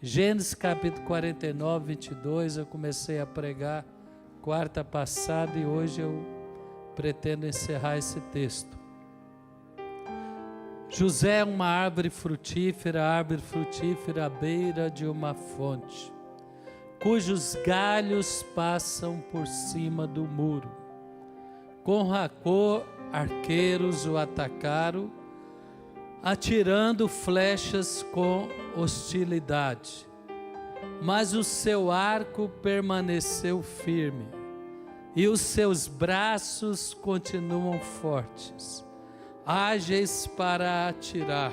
Gênesis capítulo 49, 22, eu comecei a pregar quarta passada e hoje eu pretendo encerrar esse texto. José é uma árvore frutífera à beira de uma fonte, cujos galhos passam por cima do muro. Com rancor, arqueiros o atacaram, atirando flechas com hostilidade. Mas o seu arco permaneceu firme, e os seus braços continuam fortes, ágeis para atirar.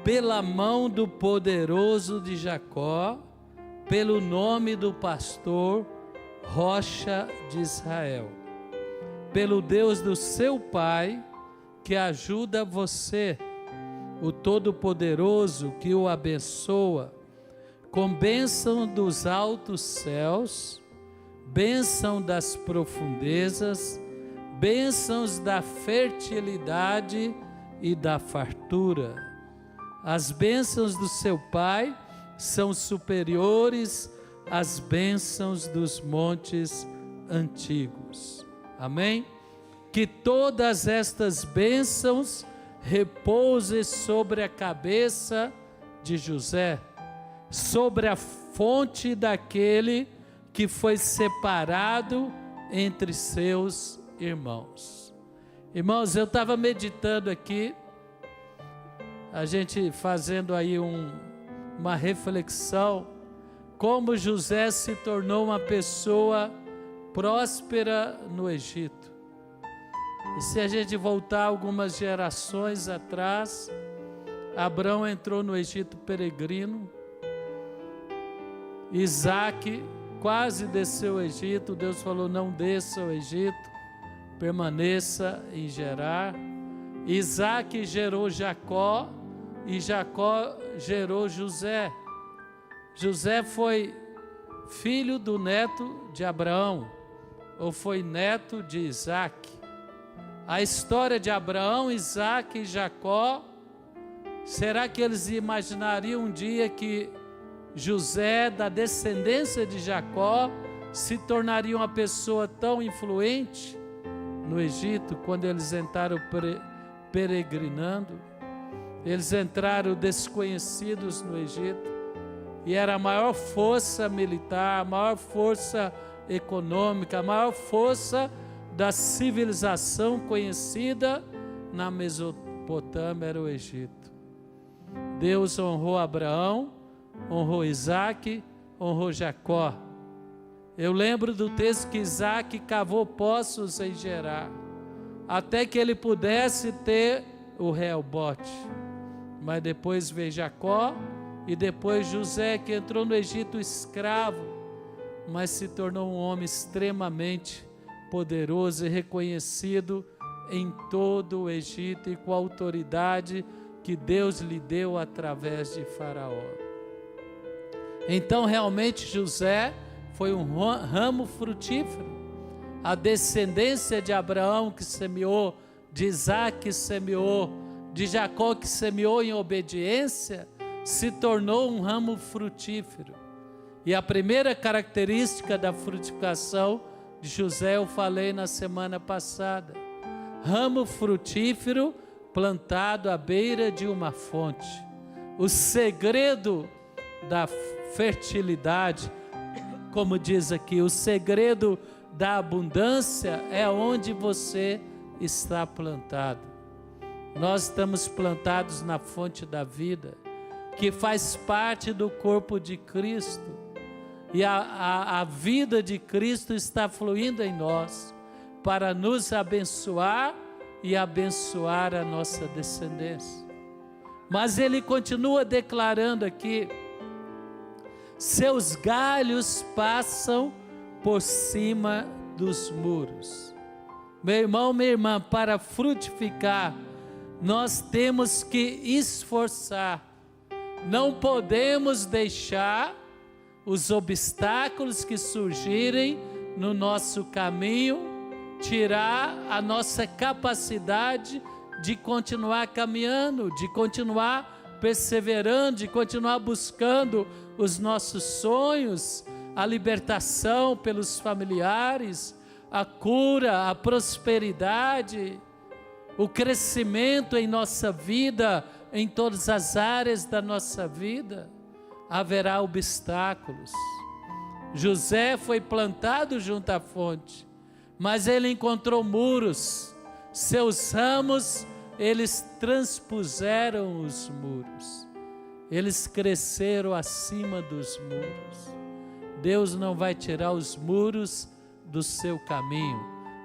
Pela mão do poderoso de Jacó, pelo nome do pastor, rocha de Israel, pelo Deus do seu pai, que ajuda você, o Todo-Poderoso que o abençoa, com bênção dos altos céus, bênção das profundezas, bênçãos da fertilidade e da fartura. As bênçãos do seu pai são superiores às bênçãos dos montes antigos. Amém? Que todas estas bênçãos repousem sobre a cabeça de José, sobre a fonte daquele que foi separado entre seus irmãos. Irmãos, eu estava meditando aqui, a gente fazendo aí uma reflexão, como José se tornou uma pessoa próspera no Egito. E se a gente voltar algumas gerações atrás, Abraão entrou no Egito peregrino, Isaac quase desceu o Egito, Deus falou: não desça o Egito, permaneça em Gerar. Isaac gerou Jacó, e Jacó gerou José. José foi filho do neto de Abraão, ou foi neto de Isaac. A história de Abraão, Isaac e Jacó, será que eles imaginariam um dia que José, da descendência de Jacó, se tornaria uma pessoa tão influente no Egito, quando eles entraram peregrinando? Eles entraram desconhecidos no Egito, e era a maior força militar, a maior força econômica, a maior força da civilização conhecida na Mesopotâmia era o Egito. Deus honrou Abraão, honrou Isaac, honrou Jacó. Eu lembro do texto que Isaac cavou poços em Gerar, até que ele pudesse ter o Reobote. Mas depois veio Jacó, e depois José, que entrou no Egito escravo, mas se tornou um homem extremamente poderoso e reconhecido em todo o Egito, e com a autoridade que Deus lhe deu através de Faraó. Então realmente José foi um ramo frutífero. A descendência de Abraão que semeou, de Isaac que semeou, de Jacó que semeou em obediência, se tornou um ramo frutífero. E a primeira característica da frutificação de José eu falei na semana passada: ramo frutífero plantado à beira de uma fonte. O segredo da fertilidade, como diz aqui, o segredo da abundância é onde você está plantado. Nós estamos plantados na fonte da vida, que faz parte do corpo de Cristo. E a vida de Cristo está fluindo em nós para nos abençoar e abençoar a nossa descendência. Mas ele continua declarando aqui: seus galhos passam por cima dos muros. Meu irmão, minha irmã, para frutificar, nós temos que esforçar. Não podemos deixar os obstáculos que surgirem no nosso caminho tirar a nossa capacidade de continuar caminhando, de continuar perseverando, de continuar buscando os nossos sonhos, a libertação pelos familiares, a cura, a prosperidade, o crescimento em nossa vida, em todas as áreas da nossa vida, haverá obstáculos. José foi plantado junto à fonte, mas ele encontrou muros. Seus ramos, eles transpuseram os muros. Eles cresceram acima dos muros. Deus não vai tirar os muros do seu caminho,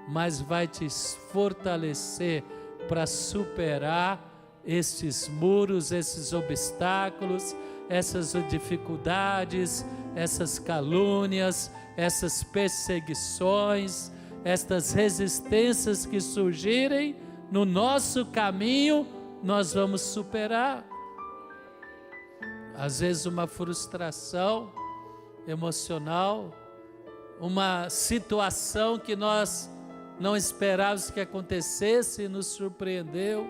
mas vai te fortalecer para superar esses muros, esses obstáculos, essas dificuldades, essas calúnias, essas perseguições, estas resistências que surgirem no nosso caminho, nós vamos superar. Às vezes uma frustração emocional, uma situação que nós não esperávamos que acontecesse e nos surpreendeu.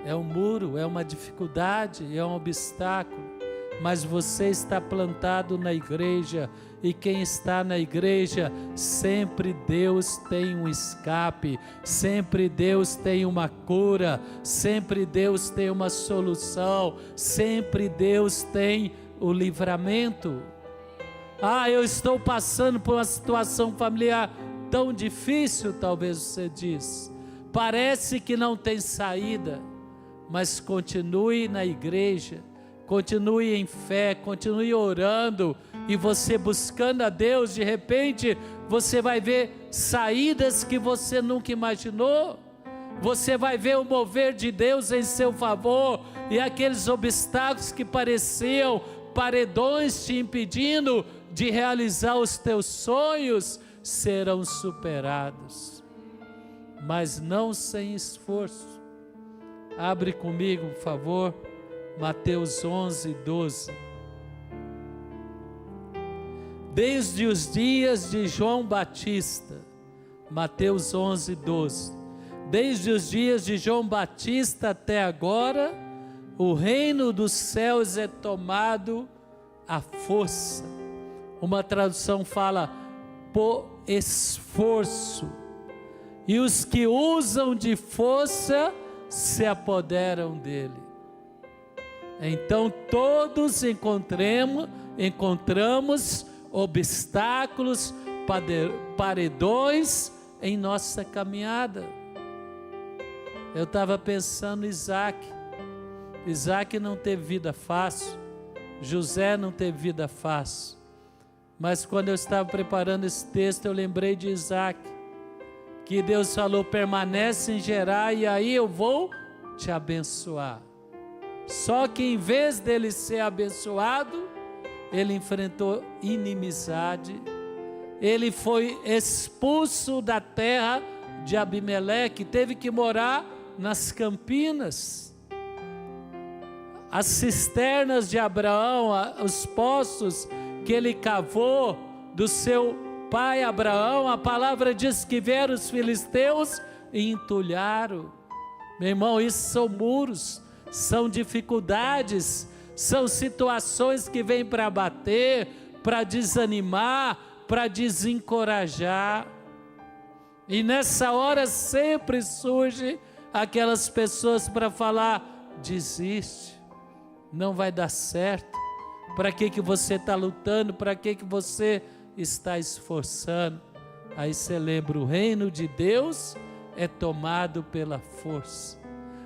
É um muro, é uma dificuldade, é um obstáculo, mas você está plantado na igreja, e quem está na igreja, sempre Deus tem um escape, sempre Deus tem uma cura, sempre Deus tem uma solução, sempre Deus tem o livramento. Eu estou passando por uma situação familiar tão difícil, talvez você diz, parece que não tem saída, mas continue na igreja, continue em fé, continue orando, e você buscando a Deus, de repente você vai ver saídas que você nunca imaginou. Você vai ver o mover de Deus em seu favor, e aqueles obstáculos que pareciam paredões te impedindo de realizar os teus sonhos serão superados, mas não sem esforço. Abre comigo, por favor, Mateus 11, 12. Desde os dias de João Batista, Mateus 11, 12. Desde os dias de João Batista até agora, o reino dos céus é tomado à força. Uma tradução fala por esforço, e os que usam de força se apoderam dele. Então todos encontramos obstáculos, paredões em nossa caminhada. Eu estava pensando em Isaac não teve vida fácil, José não teve vida fácil, mas quando eu estava preparando esse texto, eu lembrei de Isaac, que Deus falou: permanece em Gerar, e aí eu vou te abençoar. Só que em vez dele ser abençoado, ele enfrentou inimizade, ele foi expulso da terra de Abimeleque, teve que morar nas campinas. As cisternas de Abraão, os poços que ele cavou do seu pai Abraão, a palavra diz que vieram os filisteus e entulharam. Meu irmão, isso são muros, são dificuldades, são situações que vêm para abater, para desanimar, para desencorajar. E nessa hora sempre surge aquelas pessoas para falar: desiste, não vai dar certo, para que você está lutando, para que você está esforçando? Aí você lembra, o reino de Deus é tomado pela força,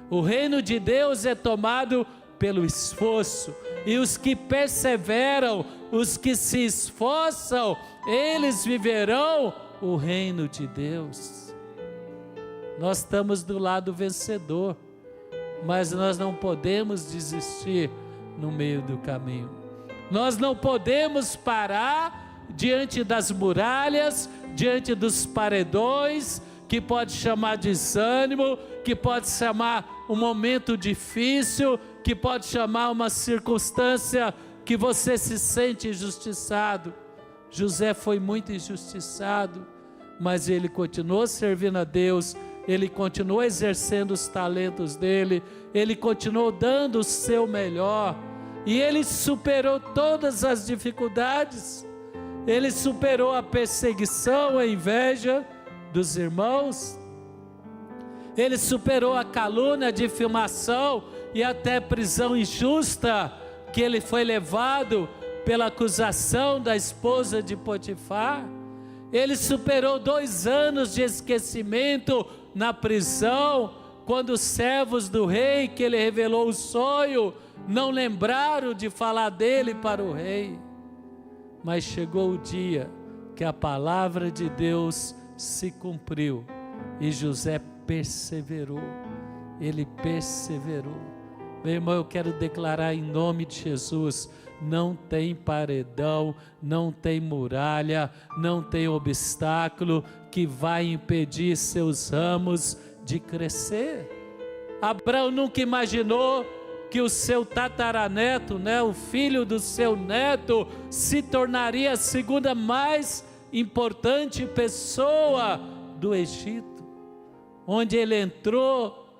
o reino de Deus é tomado pelo esforço, e os que perseveram, os que se esforçam, eles viverão o reino de Deus. Nós estamos do lado vencedor, mas nós não podemos desistir no meio do caminho. Nós não podemos parar diante das muralhas, diante dos paredões, que pode chamar desânimo, que pode chamar um momento difícil, que pode chamar uma circunstância que você se sente injustiçado. José foi muito injustiçado, mas ele continuou servindo a Deus, ele continuou exercendo os talentos dele, ele continuou dando o seu melhor, e ele superou todas as dificuldades, ele superou a perseguição, a inveja dos irmãos, ele superou a calúnia, a difamação e até prisão injusta, que ele foi levado pela acusação da esposa de Potifar. Ele superou 2 anos de esquecimento na prisão, quando os servos do rei, que ele revelou o sonho, não lembraram de falar dele para o rei. Mas chegou o dia que a palavra de Deus se cumpriu, e José perseverou, ele perseverou. Meu irmão, eu quero declarar em nome de Jesus: não tem paredão, não tem muralha, não tem obstáculo que vai impedir seus ramos de crescer. Abraão nunca imaginou que o seu tataraneto, o filho do seu neto, se tornaria a segunda mais importante pessoa do Egito, onde ele entrou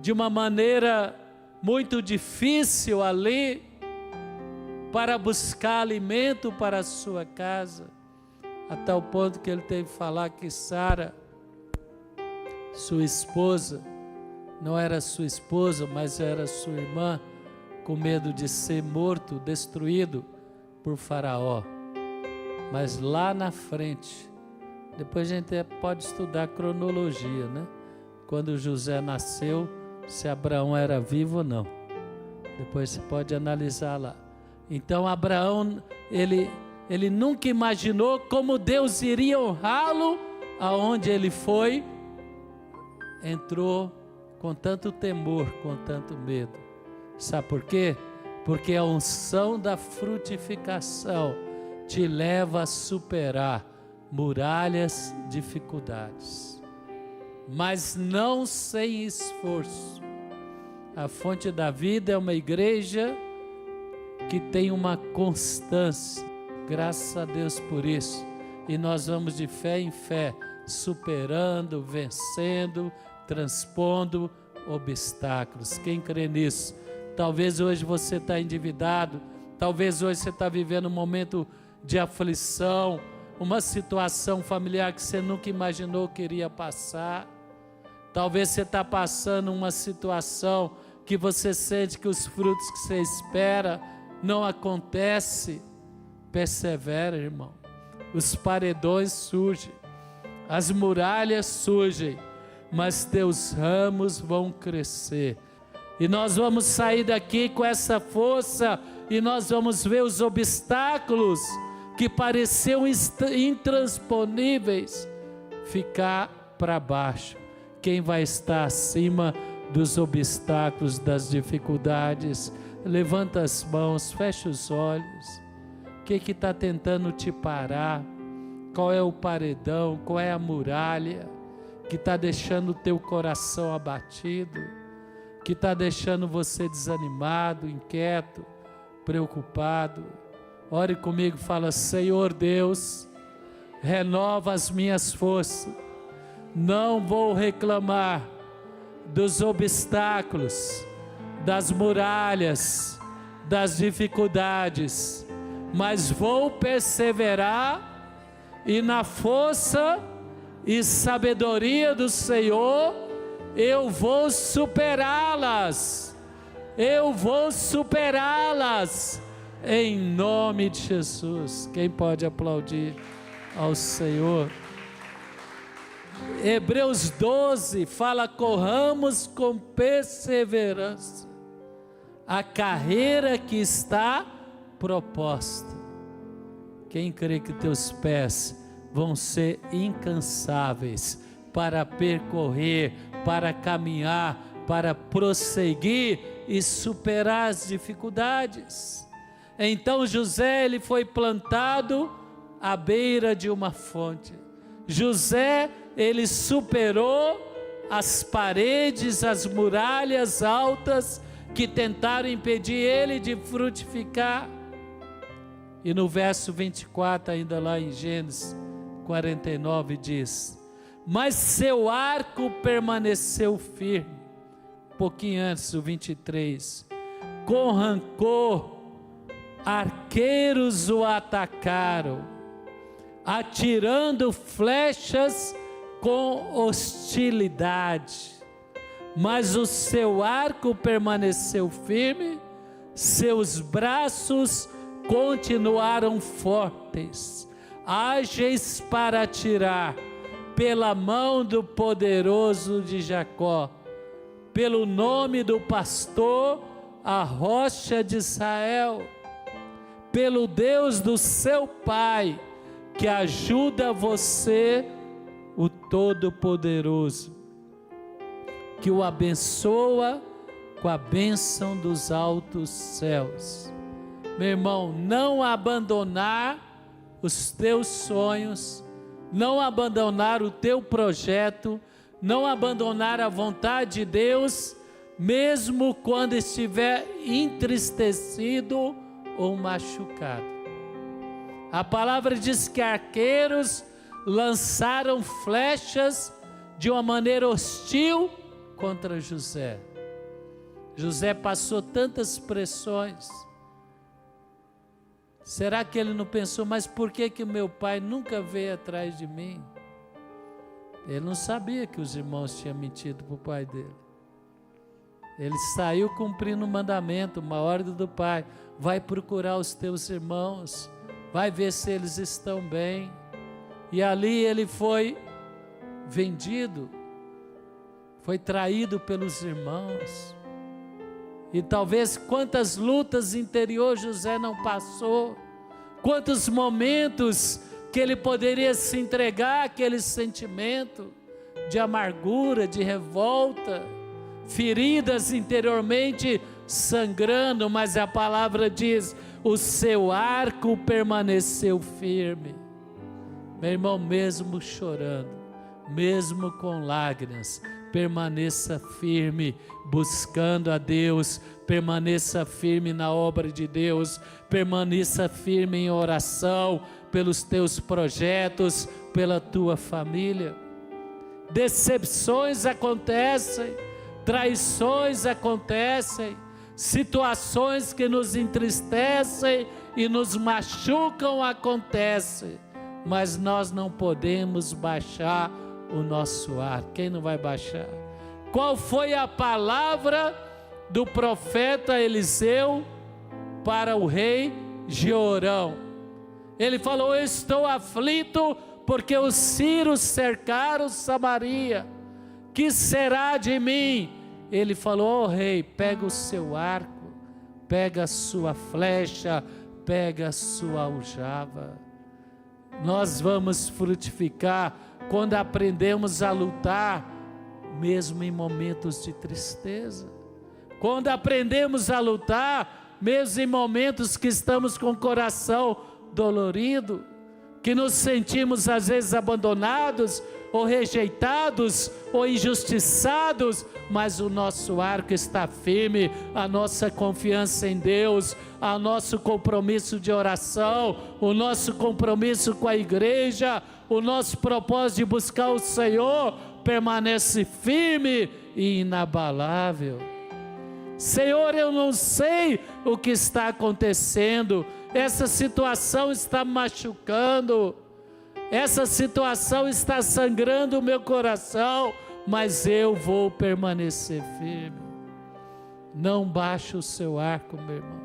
de uma maneira muito difícil ali, para buscar alimento para a sua casa, a tal ponto que ele teve que falar que Sara, sua esposa, não era sua esposa, mas era sua irmã, com medo de ser morto, destruído por Faraó. Mas lá na frente, depois a gente pode estudar a cronologia, quando José nasceu, se Abraão era vivo ou não. Depois você pode analisar lá. Então Abraão, ele nunca imaginou como Deus iria honrá-lo aonde ele foi, entrou com tanto temor, com tanto medo. Sabe por quê? Porque a unção da frutificação te leva a superar muralhas, dificuldades, mas não sem esforço. A Fonte da Vida é uma igreja que tem uma constância, graças a Deus por isso, e nós vamos de fé em fé, superando, vencendo, transpondo obstáculos. Quem crê nisso? Talvez hoje você está endividado, talvez hoje você está vivendo um momento de aflição, uma situação familiar que você nunca imaginou que iria passar. Talvez você está passando uma situação que você sente que os frutos que você espera não acontecem. Persevera, irmão. Os paredões surgem, as muralhas surgem, mas teus ramos vão crescer. E nós vamos sair daqui com essa força, e nós vamos ver os obstáculos que pareciam intransponíveis ficar para baixo. Quem vai estar acima dos obstáculos, das dificuldades? Levanta as mãos, fecha os olhos. O que está tentando te parar? Qual é o paredão? Qual é a muralha que está deixando o teu coração abatido? Que está deixando você desanimado, inquieto, preocupado? Ore comigo, fala: Senhor Deus, renova as minhas forças. Não vou reclamar dos obstáculos, das muralhas, das dificuldades, mas vou perseverar, e na força e sabedoria do Senhor eu vou superá-las. Eu vou superá-las em nome de Jesus. Quem pode aplaudir ao Senhor? Hebreus 12 fala: corramos com perseverança a carreira que está proposta. Quem crê que teus pés vão ser incansáveis para percorrer, para caminhar, para prosseguir e superar as dificuldades? Então José, ele foi plantado à beira de uma fonte. José, ele superou as paredes, as muralhas altas que tentaram impedir ele de frutificar. E no verso 24, ainda lá em Gênesis 49, diz: mas seu arco permaneceu firme. Um pouquinho antes, o 23. Com rancor, arqueiros o atacaram, atirando flechas com hostilidade. Mas o seu arco permaneceu firme, seus braços continuaram fortes, ágeis para atirar, pela mão do poderoso de Jacó, pelo nome do pastor, a rocha de Israel, pelo Deus do seu pai, que ajuda você, o Todo-Poderoso, que o abençoa com a bênção dos altos céus. Meu irmão, não abandonar os teus sonhos, não abandonar o teu projeto, não abandonar a vontade de Deus, mesmo quando estiver entristecido ou machucado. A palavra diz que arqueiros lançaram flechas de uma maneira hostil contra José. José passou tantas pressões. Será que ele não pensou, mas por que meu pai nunca veio atrás de mim? Ele não sabia que os irmãos tinham mentido para o pai dele. Ele saiu cumprindo o mandamento, uma ordem do pai: vai procurar os teus irmãos, vai ver se eles estão bem. E ali ele foi vendido, foi traído pelos irmãos. E talvez quantas lutas interiores José não passou, quantos momentos que ele poderia se entregar àquele sentimento de amargura, de revolta, feridas interiormente sangrando, mas a palavra diz: o seu arco permaneceu firme. Meu irmão, mesmo chorando, mesmo com lágrimas, permaneça firme, buscando a Deus, permaneça firme na obra de Deus, permaneça firme em oração pelos teus projetos, pela tua família. Decepções acontecem, traições acontecem, situações que nos entristecem e nos machucam acontecem, mas nós não podemos baixar o nosso ar. Quem não vai baixar? Qual foi a palavra do profeta Eliseu para o rei Jeorão? Ele falou: eu estou aflito porque os sírios cercaram Samaria, que será de mim? Ele falou: ó rei, pega o seu arco, pega a sua flecha, pega a sua aljava. Nós vamos frutificar quando aprendemos a lutar, mesmo em momentos de tristeza. Quando aprendemos a lutar, mesmo em momentos que estamos com o coração dolorido, que nos sentimos às vezes abandonados, ou rejeitados, ou injustiçados, mas o nosso arco está firme, a nossa confiança em Deus, o nosso compromisso de oração, o nosso compromisso com a igreja, o nosso propósito de buscar o Senhor, permanece firme e inabalável. Senhor, eu não sei o que está acontecendo, essa situação está me machucando, essa situação está sangrando o meu coração, mas eu vou permanecer firme. Não baixe o seu arco, meu irmão,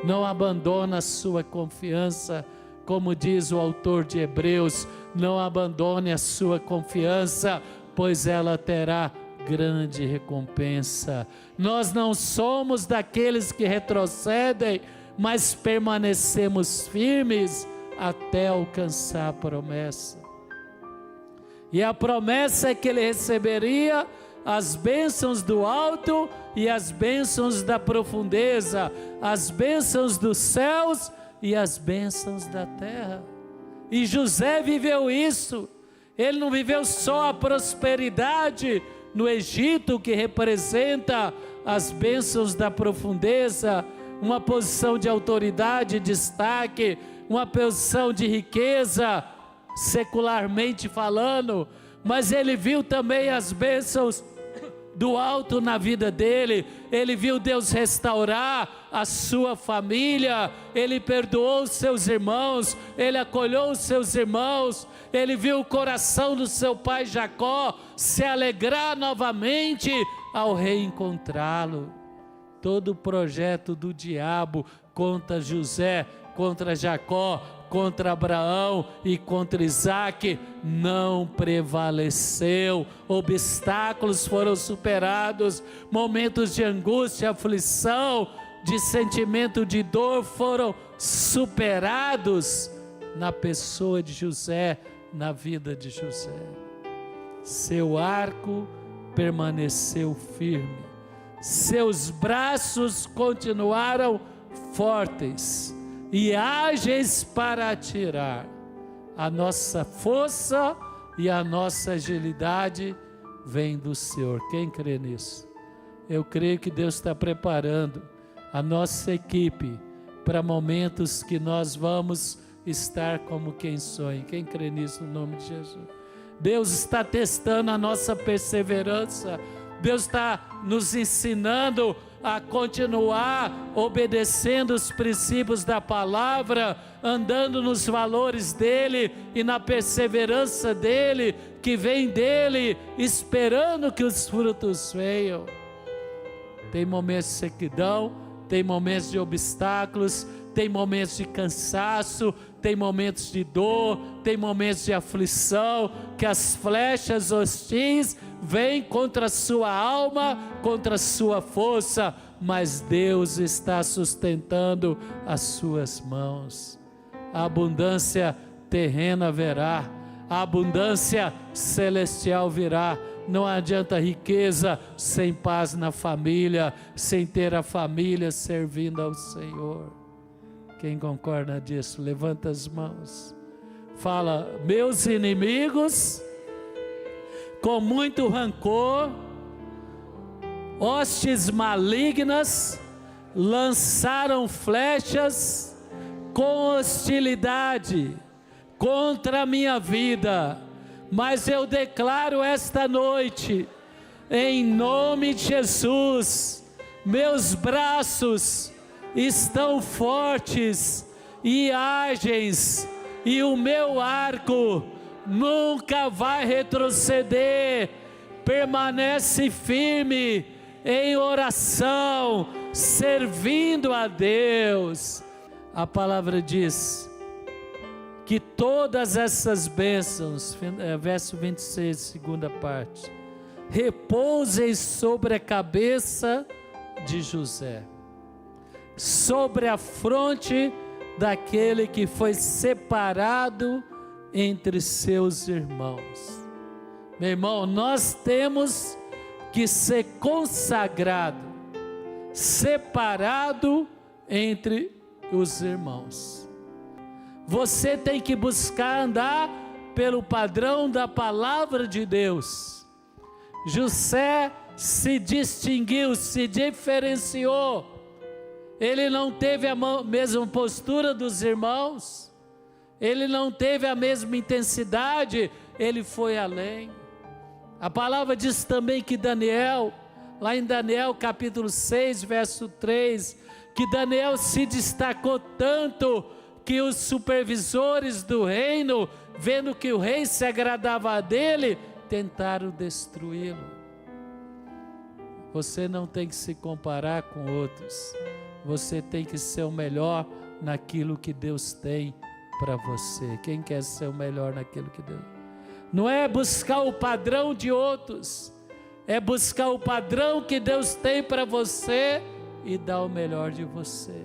não abandone a sua confiança, como diz o autor de Hebreus, não abandone a sua confiança, pois ela terá grande recompensa. Nós não somos daqueles que retrocedem, mas permanecemos firmes até alcançar a promessa. E a promessa é que ele receberia as bênçãos do alto e as bênçãos da profundeza, as bênçãos dos céus e as bênçãos da terra. E José viveu isso. Ele não viveu só a prosperidade no Egito, que representa as bênçãos da profundeza, uma posição de autoridade, destaque, uma posição de riqueza, secularmente falando, mas ele viu também as bênçãos do alto na vida dele. Ele viu Deus restaurar a sua família, ele perdoou os seus irmãos, ele acolheu os seus irmãos, ele viu o coração do seu pai Jacó se alegrar novamente ao reencontrá-lo. Todo o projeto do diabo contra José, contra Jacó, contra Abraão e contra Isaac não prevaleceu. Obstáculos foram superados, momentos de angústia, aflição, de sentimento de dor foram superados na pessoa de José, na vida de José. Seu arco permaneceu firme, seus braços continuaram fortes e ágeis para atirar. A nossa força e a nossa agilidade vem do Senhor. Quem crê nisso? Eu creio que Deus está preparando a nossa equipe para momentos que nós vamos estar como quem sonha. Quem crê nisso no nome de Jesus? Deus está testando a nossa perseverança. Deus está nos ensinando a continuar obedecendo os princípios da palavra, andando nos valores dele e na perseverança dele, que vem dele, esperando que os frutos venham. Tem momentos de sequidão, tem momentos de obstáculos, tem momentos de cansaço, tem momentos de dor, tem momentos de aflição, que as flechas hostis vêm contra a sua alma, contra a sua força, mas Deus está sustentando as suas mãos. A abundância terrena virá, a abundância celestial virá. Não adianta riqueza sem paz na família, sem ter a família servindo ao Senhor. Quem concorda disso? Levanta as mãos. Fala: meus inimigos, com muito rancor, hostes malignas, lançaram flechas com hostilidade contra a minha vida. Mas eu declaro esta noite, em nome de Jesus, meus braços estão fortes e ágeis, e o meu arco nunca vai retroceder. Permanece firme em oração, servindo a Deus. A palavra diz que todas essas bênçãos, verso 26, segunda parte, repousem sobre a cabeça de José, sobre a fronte daquele que foi separado entre seus irmãos. Meu irmão, nós temos que ser consagrado, separado entre os irmãos. Você tem que buscar andar pelo padrão da palavra de Deus. José se distinguiu, se diferenciou. Ele não teve a mesma postura dos irmãos, ele não teve a mesma intensidade, ele foi além. A palavra diz também que Daniel, lá em Daniel capítulo 6, verso 3, que Daniel se destacou tanto que os supervisores do reino, vendo que o rei se agradava dele, tentaram destruí-lo. Você não tem que se comparar com outros, você tem que ser o melhor naquilo que Deus tem para você. Quem quer ser o melhor naquilo que Deus... Não é buscar o padrão de outros, é buscar o padrão que Deus tem para você e dar o melhor de você.